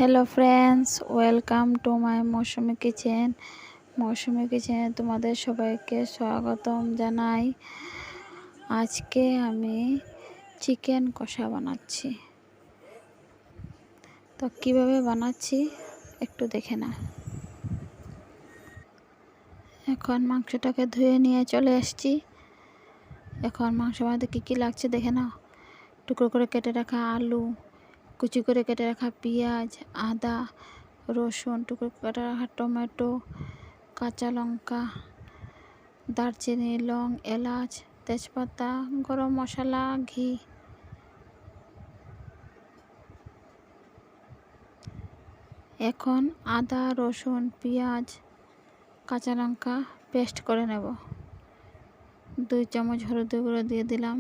Hello friends, welcome to my Mousumi kitchen. Mousumi কিচেনে তোমাদের সবাইকে স্বাগতম জানাই। আজকে আমি চিকেন কষা বানাচ্ছি। তো কিভাবে বানাচ্ছি একটু দেখে না। এখন মাংসটাকে ধুয়ে নিয়ে চলে এসেছি। এখন মাংস বানাতে কী কী লাগছে দেখে নাও। টুকরো করে কেটে রাখা আলু, কুচি করে কেটে রাখা পেঁয়াজ, আদা, রসুন, টুকরো কেটে রাখা টমেটো, কাঁচা লঙ্কা, দারচিনি, লং, এলাচ, তেজপাতা, গরম মশলা, ঘি। এখন আদা, রসুন, পেঁয়াজ, কাঁচা লঙ্কা পেস্ট করে নেব। 2 চামচ হলুদ গুঁড়ো দিয়ে দিলাম,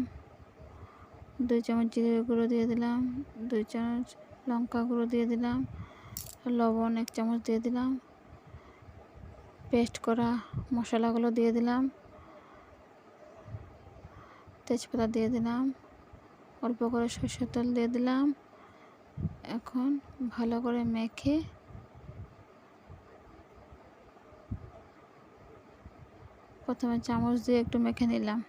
2 চামচ জিরে গুঁড়ো দিয়ে দিলাম, 2 চামচ লঙ্কা গুঁড়ো দিয়ে দিলাম, লবণ 1 চামচ দিয়ে দিলাম, পেস্ট করা মশলাগুলো দিয়ে দিলাম, তেজপাতা দিয়ে দিলাম, অল্প করে সরষের তেল দিয়ে দিলাম। এখন ভালো করে মেখে প্রথমে চামচ দিয়ে একটু মেখে নিলাম।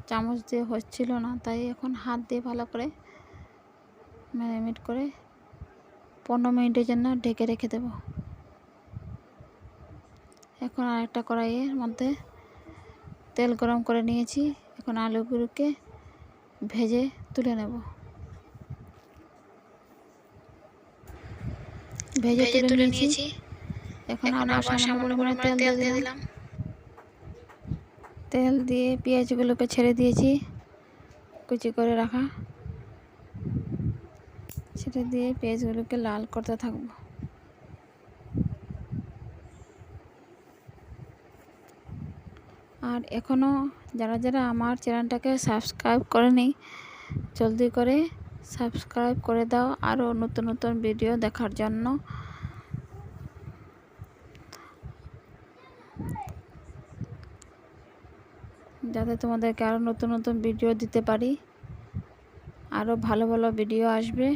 চামচ দিয়ে হচ্ছিল না, তাই এখন হাত দিয়ে ভালো করে ম্যারিনেট করে 15 মিনিটের জন্য ঢেকে রেখে দেব। এখন আরেকটা কড়াইয়ের মধ্যে তেল গরম করে নিয়েছি। এখন আলুগুলোকে ভেজে তুলে নেব। ভেজে তুলে নিয়েছি। এখন আবার সামান্য পরিমাণে তেল দিয়ে দিলাম। তেল দিয়ে পেঁয়াজগুলোকে ছেড়ে দিয়েছি, কুচি করে রাখা। সেটা দিয়ে পেঁয়াজগুলোকে লাল করতে থাকবো। আর এখনও যারা যারা আমার চ্যানেলটাকে সাবস্ক্রাইব করেনি, জলদি করে সাবস্ক্রাইব করে দাও আরও নতুন নতুন ভিডিও দেখার জন্য। যাতে তোমাদেরকে আরও নতুন নতুন ভিডিও দিতে পারি, আরও ভালো ভালো ভিডিও আসবে।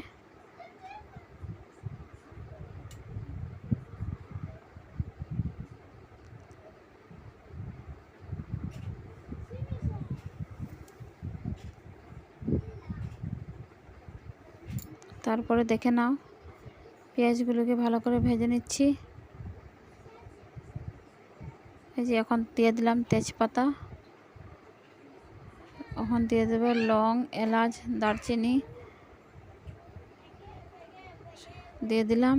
তারপরে দেখে নাও, পেঁয়াজগুলোকে ভালো করে ভেজে নিচ্ছি। এই যে এখন দিয়ে দিলাম তেজপাতা, এখন দিয়ে দেবো লং, এলাচ, দারচিনি দিয়ে দিলাম।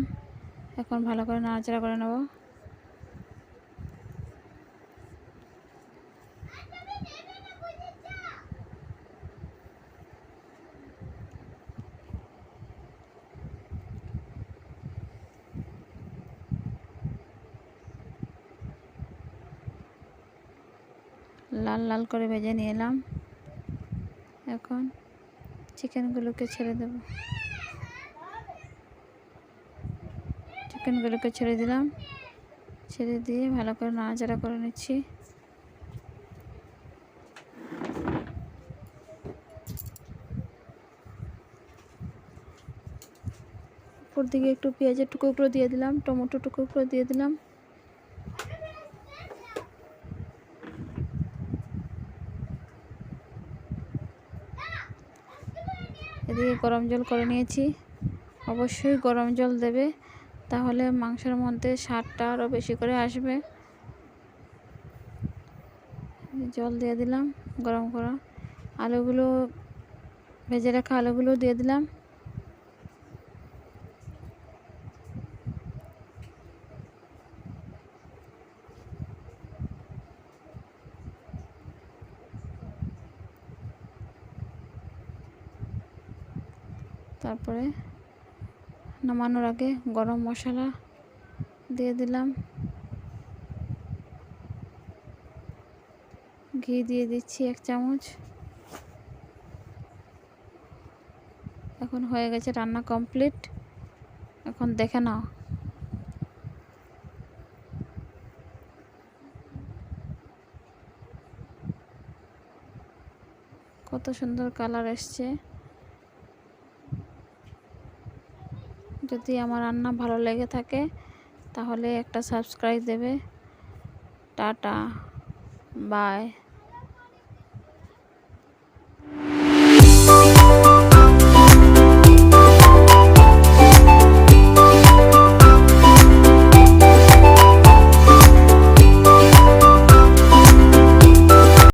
এখন ভালো করে নাড়াচাড়া করে নেব। লাল লাল করে ভেজে নিয়ে এলাম। এখন চিকেনগুলোকে ছেড়ে দেব। চিকেনগুলোকে ছেড়ে দিলাম। ছেড়ে দিয়ে ভালো করে নাড়াচাড়া করে নিচ্ছি। উপর দিকে একটু পেঁয়াজের টুকরো দিয়ে দিলাম, টমেটো টুকরো দিয়ে দিলাম। এদিকে গরম জল করে নিয়েছি। অবশ্যই গরম জল দেবে, তাহলে মাংসের মধ্যে স্বাদটা আরও বেশি করে আসবে। জল দিয়ে দিলাম গরম করা। আলুগুলো ভেজে রাখা আলুগুলো দিয়ে দিলাম। তারপরে নামানোর আগে গরম মশলা দিয়ে দিলাম। ঘি দিয়ে দিচ্ছি 1 চামচ। এখন হয়ে গেছে রান্না কমপ্লিট। এখন দেখে নাও কত সুন্দর কালার এসছে। যদি আমার রান্না ভালো লেগে থাকে তাহলে একটা সাবস্ক্রাইব দেবে। Tata, by.